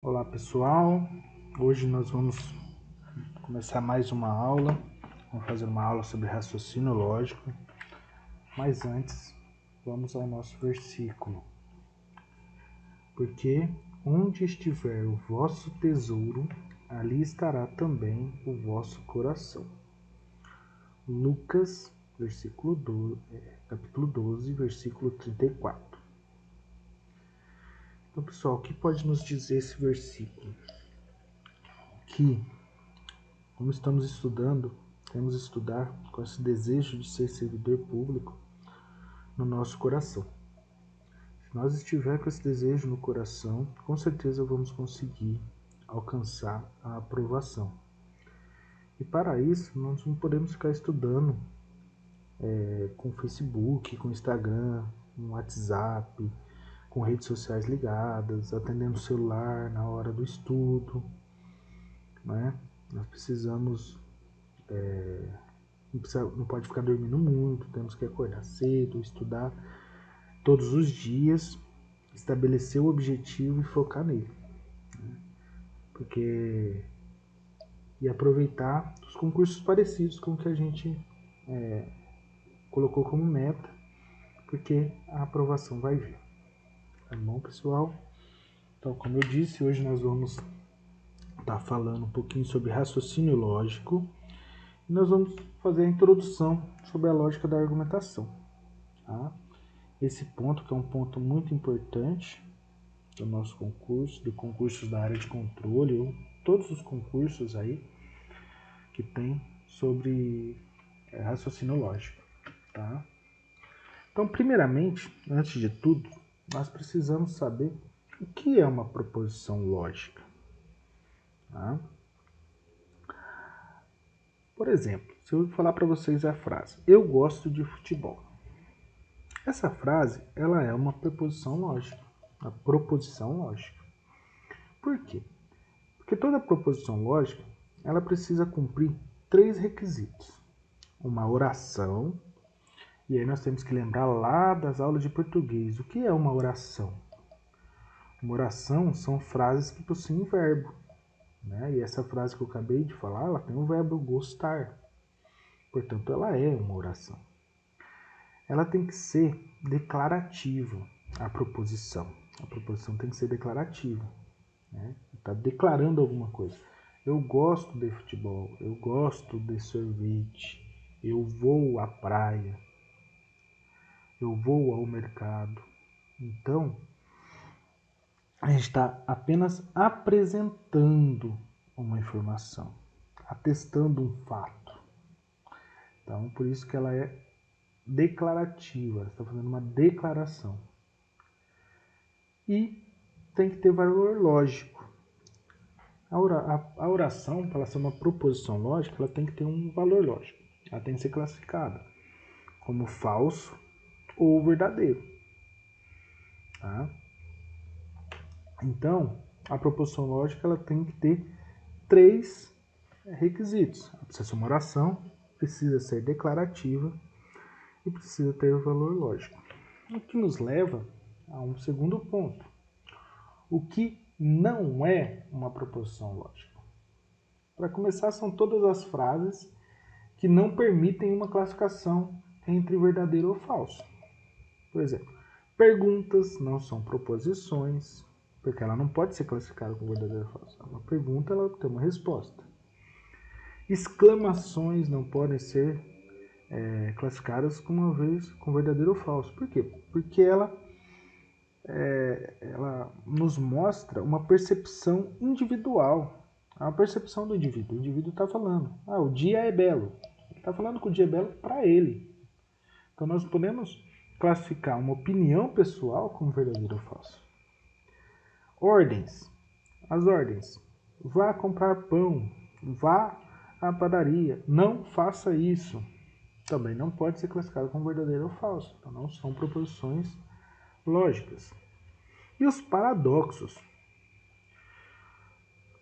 Olá pessoal, hoje nós vamos começar mais uma aula, vamos fazer uma aula sobre raciocínio lógico, mas antes vamos ao nosso versículo. Porque onde estiver o vosso tesouro, ali estará também o vosso coração. Lucas, capítulo 12, versículo 34. Então pessoal, o que pode nos dizer esse versículo? Que como estamos estudando, temos que estudar com esse desejo de ser servidor público no nosso coração. Se nós estivermos com esse desejo no coração, com certeza vamos conseguir alcançar a aprovação. E para isso, nós não podemos ficar estudando com Facebook, com Instagram, com WhatsApp, com redes sociais ligadas, atendendo o celular na hora do estudo, né? Nós precisamos não pode ficar dormindo muito, temos que acordar cedo, estudar todos os dias, estabelecer o objetivo e focar nele. Porque e aproveitar os concursos parecidos com o que a gente colocou como meta, porque a aprovação vai vir. Tá bom, pessoal? Então, como eu disse, hoje nós vamos estar falando um pouquinho sobre raciocínio lógico e nós vamos fazer a introdução sobre a lógica da argumentação. Tá? Esse ponto que é um ponto muito importante do nosso concurso, de concursos da área de controle, ou todos os concursos aí que tem sobre raciocínio lógico, tá? Então, primeiramente, antes de tudo, nós precisamos saber o que é uma proposição lógica, tá? Por exemplo, se eu falar para vocês a frase "eu gosto de futebol", essa frase ela é uma proposição lógica, uma proposição lógica. Por quê? Porque toda proposição lógica ela precisa cumprir 3 requisitos: uma oração, e aí nós temos que lembrar lá das aulas de português. O que é uma oração? Uma oração são frases que possuem verbo, né? E essa frase que eu acabei de falar, ela tem o verbo gostar. Portanto, ela é uma oração. Ela tem que ser declarativa, a proposição. A proposição tem que ser declarativa, né? Está declarando alguma coisa. Eu gosto de futebol, eu gosto de sorvete, eu vou à praia, eu vou ao mercado. Então, a gente está apenas apresentando uma informação, atestando um fato. Então, por isso que ela é declarativa, está fazendo uma declaração. E tem que ter valor lógico. A oração, para ela ser uma proposição lógica, ela tem que ter um valor lógico. Ela tem que ser classificada como falso ou verdadeiro. Tá? Então, a proposição lógica ela tem que ter 3 requisitos. Ela precisa ser uma oração, precisa ser declarativa e precisa ter valor lógico. O que nos leva a um segundo ponto. O que não é uma proposição lógica? Para começar, são todas as frases que não permitem uma classificação entre verdadeiro ou falso. Por exemplo, perguntas não são proposições, porque ela não pode ser classificada como verdadeiro ou falso. Uma pergunta ela tem uma resposta. Exclamações não podem ser classificadas como verdadeiro ou falso. Por quê? Porque ela nos mostra uma percepção individual, a percepção do indivíduo. O indivíduo está falando, o dia é belo. Ele está falando que o dia é belo para ele. Então nós podemos classificar uma opinião pessoal como verdadeiro ou falso. Ordens. As ordens. Vá comprar pão. Vá à padaria. Não faça isso. Também não pode ser classificado como verdadeiro ou falso. Então não são proposições lógicas. E os paradoxos.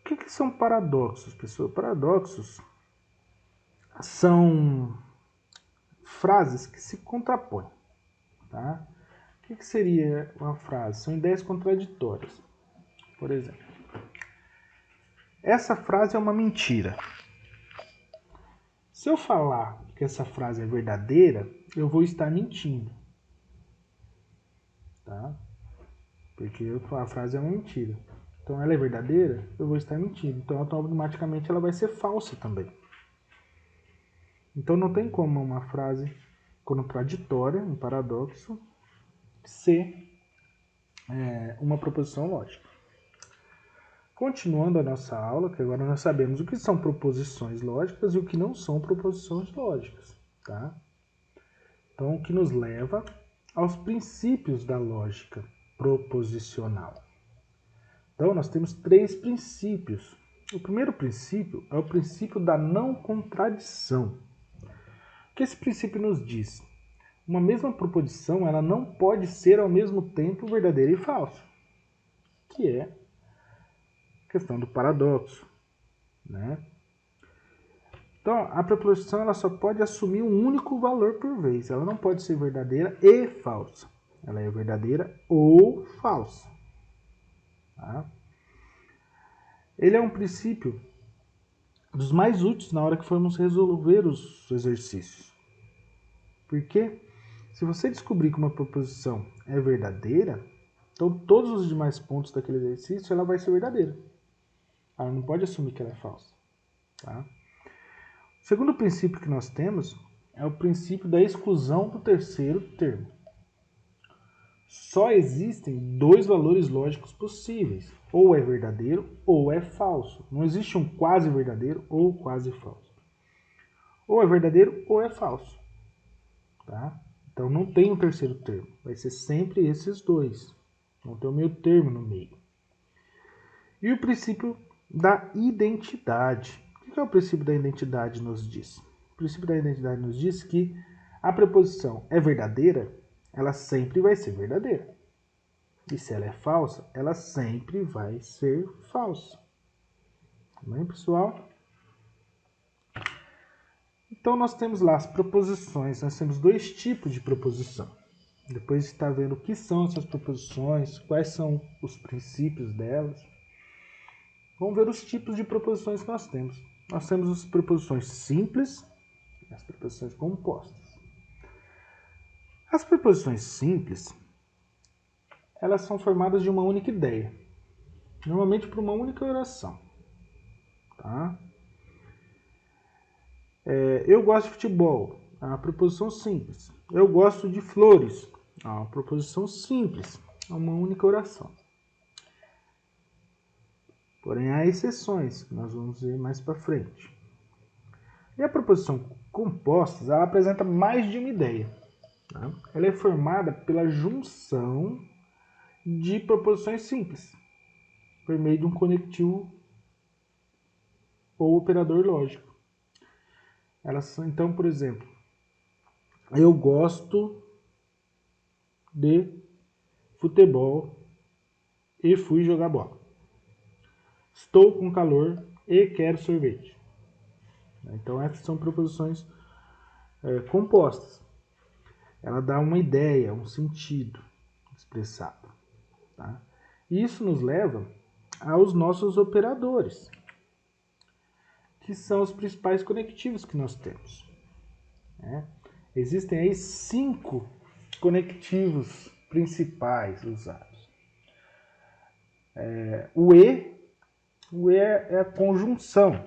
O que são paradoxos, pessoal? Paradoxos são frases que se contrapõem. Tá? O que seria uma frase? São ideias contraditórias. Por exemplo, essa frase é uma mentira. Se eu falar que essa frase é verdadeira, eu vou estar mentindo. Tá? Porque a frase é uma mentira. Então ela é verdadeira, eu vou estar mentindo. Então automaticamente ela vai ser falsa também. Então não tem como uma frase contraditória, um paradoxo, ser uma proposição lógica. Continuando a nossa aula, que agora nós sabemos o que são proposições lógicas e o que não são proposições lógicas. Tá? Então, o que nos leva aos princípios da lógica proposicional. Então, nós temos 3 princípios. O primeiro princípio é o princípio da não contradição. O que esse princípio nos diz? Uma mesma proposição ela não pode ser ao mesmo tempo verdadeira e falsa, que é a questão do paradoxo. Né? Então, a proposição ela só pode assumir um único valor por vez. Ela não pode ser verdadeira e falsa. Ela é verdadeira ou falsa. Tá? Ele é um princípio dos mais úteis na hora que formos resolver os exercícios. Porque se você descobrir que uma proposição é verdadeira, então todos os demais pontos daquele exercício ela vai ser verdadeira. Ela não pode assumir que ela é falsa. Tá? O segundo princípio que nós temos é o princípio da exclusão do terceiro termo. Só existem 2 valores lógicos possíveis. Ou é verdadeiro ou é falso. Não existe um quase verdadeiro ou quase falso. Ou é verdadeiro ou é falso. Tá? Então não tem um terceiro termo. Vai ser sempre esses 2. Não tem o meio termo no meio. E o princípio da identidade. O que é o princípio da identidade nos diz? O princípio da identidade nos diz que a preposição é verdadeira, ela sempre vai ser verdadeira. E se ela é falsa, ela sempre vai ser falsa. Tudo bem, pessoal? Então nós temos lá as proposições. Nós temos 2 tipos de proposição. Depois de estar vendo o que são essas proposições, quais são os princípios delas. Vamos ver os tipos de proposições que nós temos. Nós temos as proposições simples e as proposições compostas. As proposições simples, elas são formadas de uma única ideia, normalmente por uma única oração. Tá? Eu gosto de futebol, é uma proposição simples. Eu gosto de flores, é uma proposição simples, é uma única oração. Porém, há exceções, que nós vamos ver mais para frente. E a proposição compostas, ela apresenta mais de uma ideia. Tá? Ela é formada pela junção de proposições simples, por meio de um conectivo ou operador lógico. Elas são, então, por exemplo, eu gosto de futebol e fui jogar bola. Estou com calor e quero sorvete. Então, essas são proposições compostas. Ela dá uma ideia, um sentido expressado. Tá? E isso nos leva aos nossos operadores, que são os principais conectivos que nós temos. Existem aí 5 conectivos principais usados. O E é a conjunção.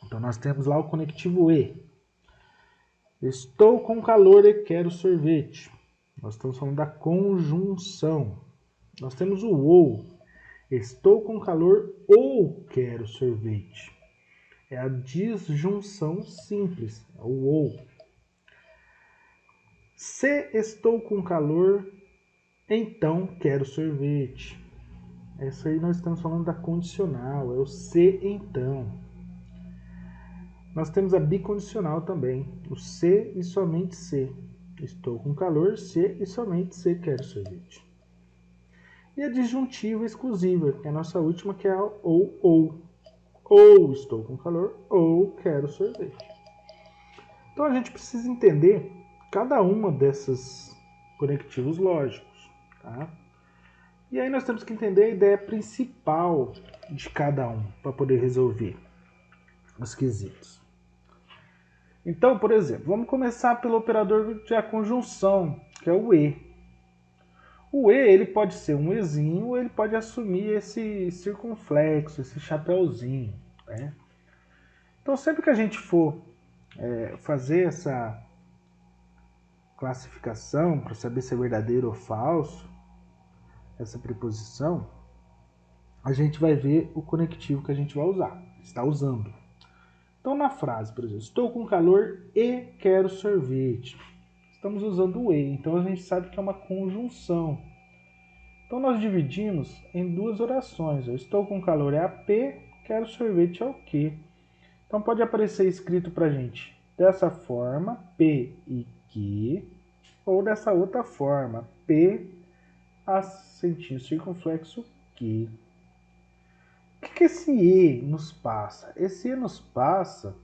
Então nós temos lá o conectivo E. Estou com calor e quero sorvete. Nós estamos falando da conjunção. Nós temos o OU. Estou com calor ou quero sorvete. É a disjunção simples, é o ou. Se estou com calor, então quero sorvete. Essa aí nós estamos falando da condicional, é o se então. Nós temos a bicondicional também, o se e somente se. Estou com calor, se e somente se quero sorvete. E a disjuntiva exclusiva, que é a nossa última, que é a ou. Ou estou com calor, ou quero sorvete. Então a gente precisa entender cada uma dessas conectivos lógicos. Tá? E aí nós temos que entender a ideia principal de cada um para poder resolver os quesitos. Então, por exemplo, vamos começar pelo operador de conjunção, que é o E. O E ele pode ser um Ezinho ou ele pode assumir esse circunflexo, esse chapéuzinho, né? Então, sempre que a gente for fazer essa classificação para saber se é verdadeiro ou falso, essa preposição, a gente vai ver o conectivo que a gente vai usar, está usando. Então, na frase, por exemplo, estou com calor e quero sorvete. Estamos usando o E, então a gente sabe que é uma conjunção. Então, nós dividimos em duas orações. Eu estou com calor é a P, quero sorvete é o Q. Então, pode aparecer escrito para a gente dessa forma, P e Q, ou dessa outra forma, P, acentinho circunflexo, Q. O que esse E nos passa? Esse E nos passa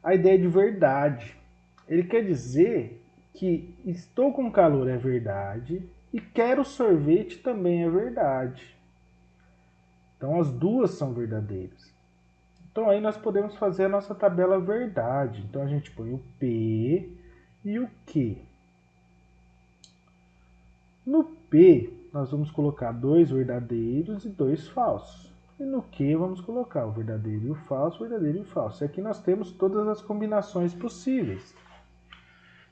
a ideia de verdade. Ele quer dizer que estou com calor é verdade e quero sorvete também é verdade. Então as duas são verdadeiras. Então aí nós podemos fazer a nossa tabela verdade. Então a gente põe o P e o Q. No P nós vamos colocar 2 verdadeiros e 2 falsos. E no Q vamos colocar o verdadeiro e o falso, o verdadeiro e o falso. E aqui nós temos todas as combinações possíveis.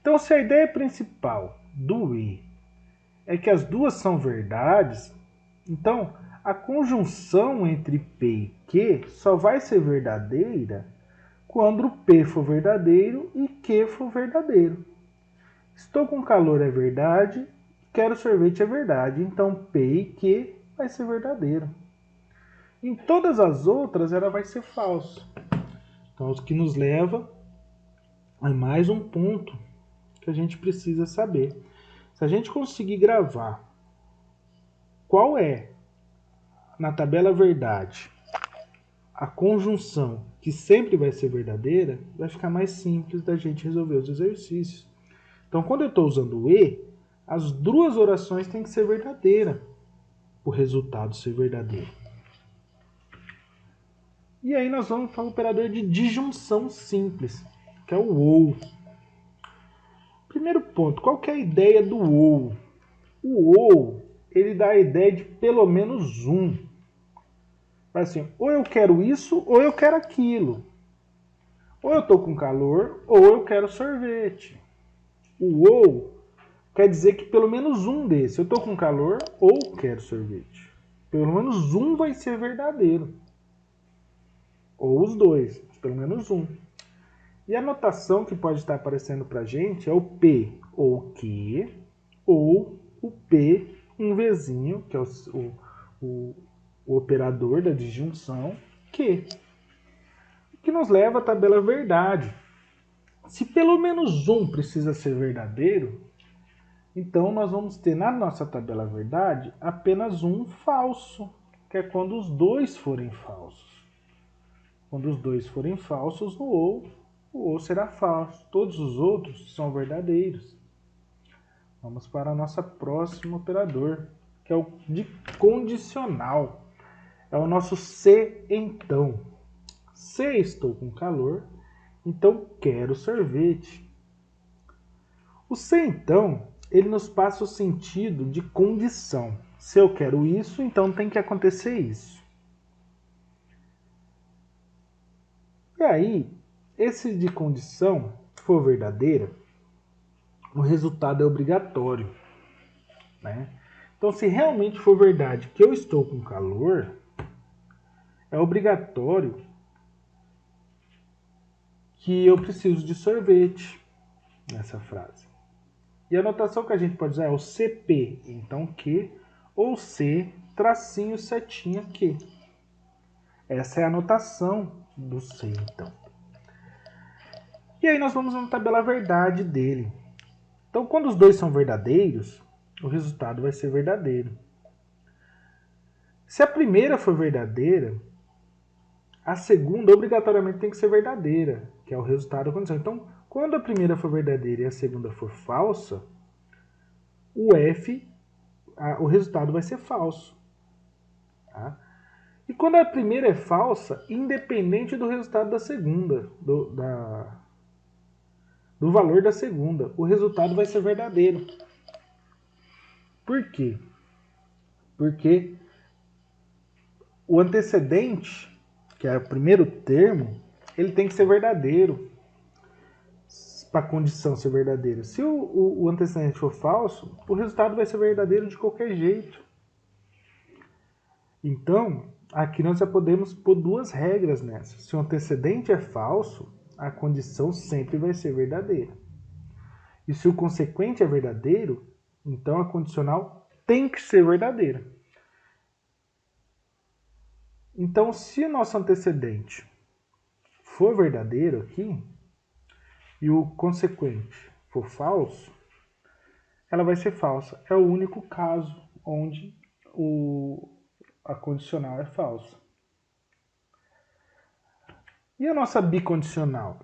Então, se a ideia principal do E é que as duas são verdades, então a conjunção entre P e Q só vai ser verdadeira quando o P for verdadeiro e Q for verdadeiro. Estou com calor é verdade, quero sorvete é verdade, então P e Q vai ser verdadeiro. Em todas as outras, ela vai ser falso. Então, o que nos leva a mais um ponto que a gente precisa saber. Se a gente conseguir gravar qual é, na tabela verdade, a conjunção que sempre vai ser verdadeira, vai ficar mais simples da gente resolver os exercícios. Então, quando eu estou usando o E, as duas orações têm que ser verdadeiras, o resultado ser verdadeiro. E aí nós vamos para o operador de disjunção simples, que é o OU. Primeiro ponto, qual que é a ideia do OU? O OU, ele dá a ideia de pelo menos um. Assim, ou eu quero isso, ou eu quero aquilo. Ou eu estou com calor, ou eu quero sorvete. O OU quer dizer que pelo menos um desses, eu estou com calor ou quero sorvete. Pelo menos um vai ser verdadeiro. Ou os dois, pelo menos um. E a notação que pode estar aparecendo para a gente é o P ou Q, ou o P, um Vzinho, que é o operador da disjunção, Q. Que nos leva à tabela verdade. Se pelo menos um precisa ser verdadeiro, então nós vamos ter na nossa tabela verdade apenas um falso, que é quando os dois forem falsos. Quando os dois forem falsos, o OU será falso. Todos os outros são verdadeiros. Vamos para o nosso próximo operador, que é o de condicional. É o nosso se então. Se estou com calor, então quero sorvete. O se então, ele nos passa o sentido de condição. Se eu quero isso, então tem que acontecer isso. E aí, esse de condição, se for verdadeira, o resultado é obrigatório, né? Então, se realmente for verdade que eu estou com calor, é obrigatório que eu preciso de sorvete nessa frase. E a notação que a gente pode usar é o CP, então que, ou C, tracinho, setinha, que. Essa é a notação do C, então. E aí nós vamos na tabela verdade dele. Então, quando os dois são verdadeiros, o resultado vai ser verdadeiro. Se a primeira for verdadeira, a segunda obrigatoriamente tem que ser verdadeira, que é o resultado da condição. Então, quando a primeira for verdadeira e a segunda for falsa, o F, o resultado vai ser falso. Tá? E quando a primeira é falsa, independente do resultado da segunda, do valor da segunda, o resultado vai ser verdadeiro. Por quê? Porque o antecedente, que é o primeiro termo, ele tem que ser verdadeiro para a condição ser verdadeira. Se o antecedente for falso, o resultado vai ser verdadeiro de qualquer jeito. Então, aqui nós já podemos pôr duas regras nessa. Se o antecedente é falso, a condição sempre vai ser verdadeira. E se o consequente é verdadeiro, então a condicional tem que ser verdadeira. Então, se o nosso antecedente for verdadeiro aqui, e o consequente for falso, ela vai ser falsa. É o único caso onde a condicional é falsa. E a nossa bicondicional?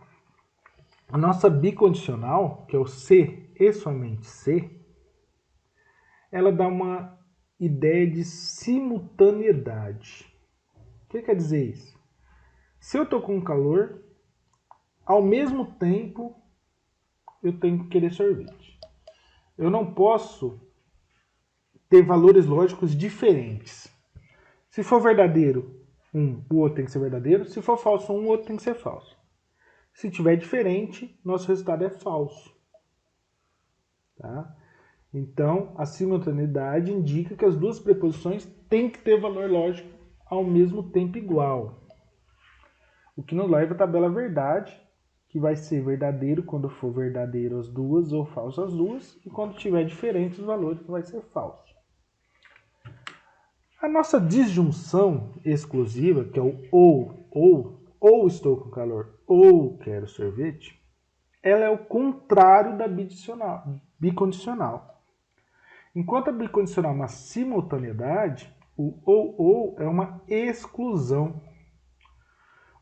A nossa bicondicional, que é o se e somente se, ela dá uma ideia de simultaneidade. O que quer dizer isso? Se eu estou com calor, ao mesmo tempo eu tenho que querer sorvete. Eu não posso ter valores lógicos diferentes. Se for verdadeiro o outro tem que ser verdadeiro. Se for falso o outro tem que ser falso. Se tiver diferente, nosso resultado é falso. Tá? Então, a simultaneidade indica que as duas preposições têm que ter valor lógico ao mesmo tempo igual. O que nos leva à tabela verdade, que vai ser verdadeiro quando for verdadeiro as duas ou falso as duas, e quando tiver diferentes os valores vai ser falso. A nossa disjunção exclusiva, que é o ou estou com calor, ou quero sorvete, ela é o contrário da bicondicional. Enquanto a bicondicional é uma simultaneidade, o ou é uma exclusão.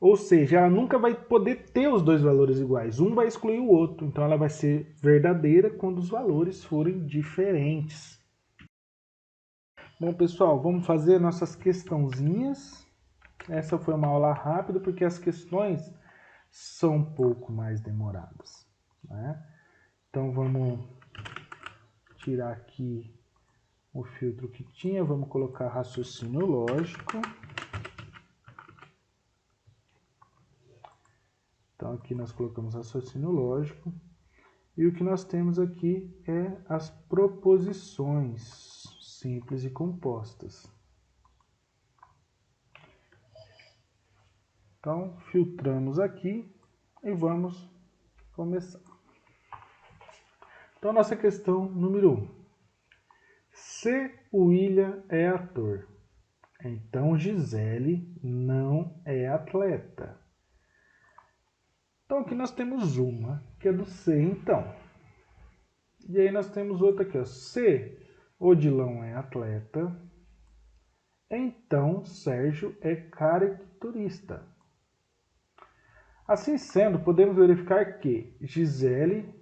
Ou seja, ela nunca vai poder ter os dois valores iguais. Um vai excluir o outro. Então ela vai ser verdadeira quando os valores forem diferentes. Bom, pessoal, vamos fazer nossas questãozinhas. Essa foi uma aula rápida porque as questões são um pouco mais demoradas, né? Então vamos tirar aqui o filtro que tinha, vamos colocar raciocínio lógico. Então aqui nós colocamos raciocínio lógico. E o que nós temos aqui é as proposições simples e compostas. Então filtramos aqui e vamos começar. Então nossa questão número 1. Se o William é ator, então Gisele não é atleta. Então aqui nós temos uma, que é do se então. E aí nós temos outra aqui, ó. Se Odilon é atleta, então Sérgio é caricaturista. Assim sendo, podemos verificar que Gisele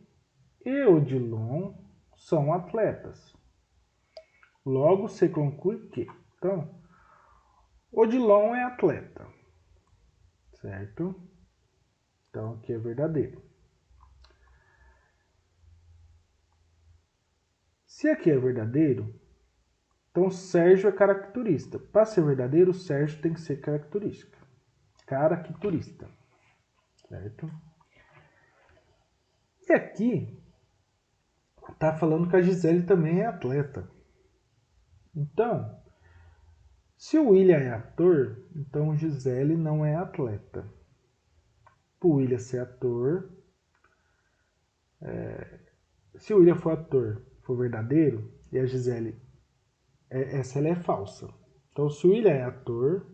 e Odilon são atletas. Logo se conclui que, então, Odilon é atleta, certo? Então aqui é verdadeiro. Se aqui é verdadeiro, então Sérgio é caricaturista. Para ser verdadeiro, o Sérgio tem que ser caricaturista. Certo? E aqui está falando que a Gisele também é atleta. Então, se o William é ator, então Gisele não é atleta. Para o William ser ator, se o William for ator, for verdadeiro, e a Gisele, essa ela é falsa. Então, se o William é ator,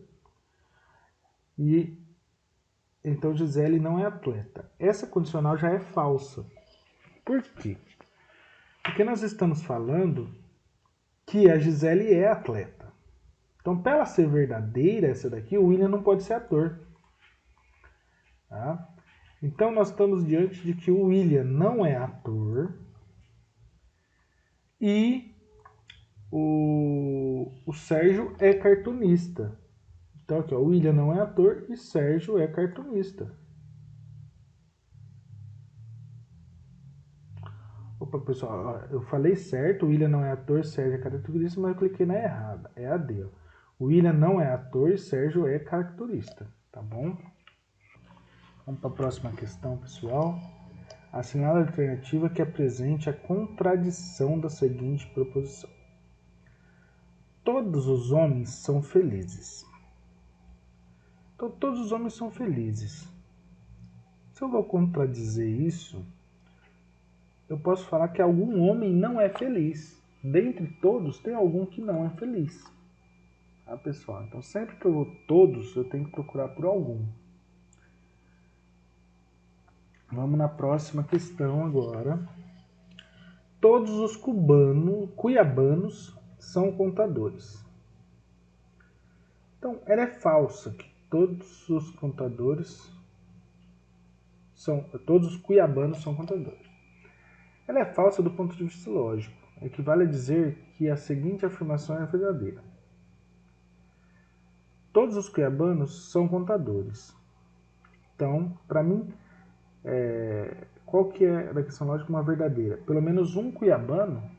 então Gisele não é atleta. Essa condicional já é falsa. Por quê? Porque nós estamos falando que a Gisele é atleta. Então, para ela ser verdadeira, essa daqui, o William não pode ser ator. Tá? Então, nós estamos diante de que o William não é ator e O Sérgio é cartunista. Então aqui, ó, o William não é ator e Sérgio é cartunista. Opa, pessoal, ó, eu falei certo, o William não é ator, Sérgio é cartunista, mas eu cliquei na errada. É a D. Ó. O William não é ator e Sérgio é cartunista, tá bom? Vamos para a próxima questão, pessoal. Assinale a alternativa que apresente a contradição da seguinte proposição. Todos os homens são felizes. Então, todos os homens são felizes. Se eu vou contradizer isso, eu posso falar que algum homem não é feliz. Dentre todos, tem algum que não é feliz. Tá, pessoal? Então, sempre que eu vou todos, eu tenho que procurar por algum. Vamos na próxima questão agora. Todos os cuiabanos são contadores. Então, ela é falsa, que todos os cuiabanos são contadores. Ela é falsa do ponto de vista lógico. Equivale a dizer que a seguinte afirmação é verdadeira. Todos os cuiabanos são contadores. Então, para mim, qual que é da questão lógica uma verdadeira? Pelo menos um cuiabano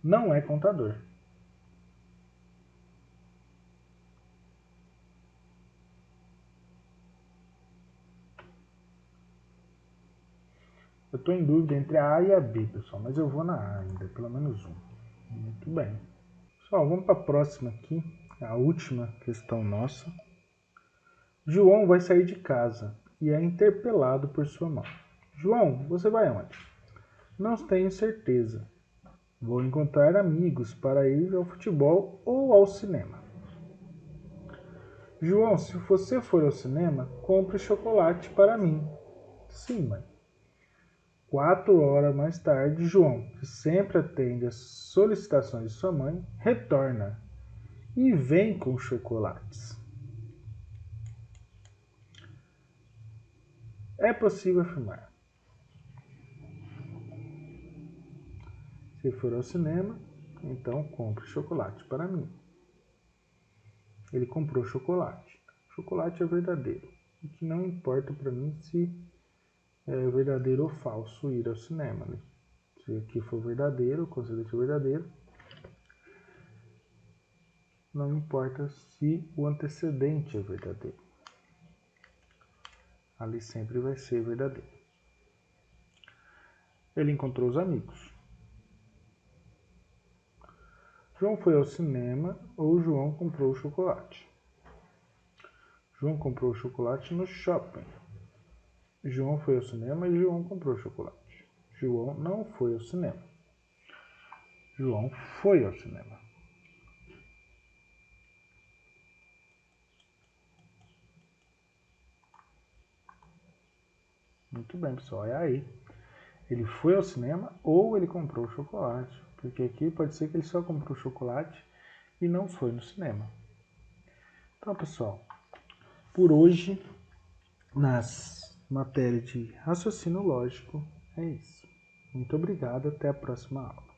não é contador. Eu estou em dúvida entre a A e a B, pessoal, mas eu vou na A ainda, pelo menos um. Muito bem. Pessoal, vamos para a próxima aqui, a última questão nossa. João vai sair de casa e é interpelado por sua mãe. João, você vai onde? Não tenho certeza. Vou encontrar amigos para ir ao futebol ou ao cinema. João, se você for ao cinema, compre chocolate para mim. Sim, mãe. 4 horas mais tarde, João, que sempre atende às solicitações de sua mãe, retorna e vem com chocolates. É possível afirmar. Se for ao cinema, então compre chocolate para mim. Ele comprou chocolate. Chocolate é verdadeiro. O que não importa para mim se é verdadeiro ou falso ir ao cinema. Né? Se aqui for verdadeiro, considero que é verdadeiro. Não importa se o antecedente é verdadeiro. Ali sempre vai ser verdadeiro. Ele encontrou os amigos. João foi ao cinema ou João comprou o chocolate? João comprou o chocolate no shopping. João foi ao cinema e João comprou chocolate. João não foi ao cinema. João foi ao cinema. Muito bem, pessoal. É aí. Ele foi ao cinema ou ele comprou chocolate. Porque aqui pode ser que ele só comprou chocolate e não foi no cinema. Então, pessoal, por hoje, nas matérias de raciocínio lógico, é isso. Muito obrigado. Até a próxima aula.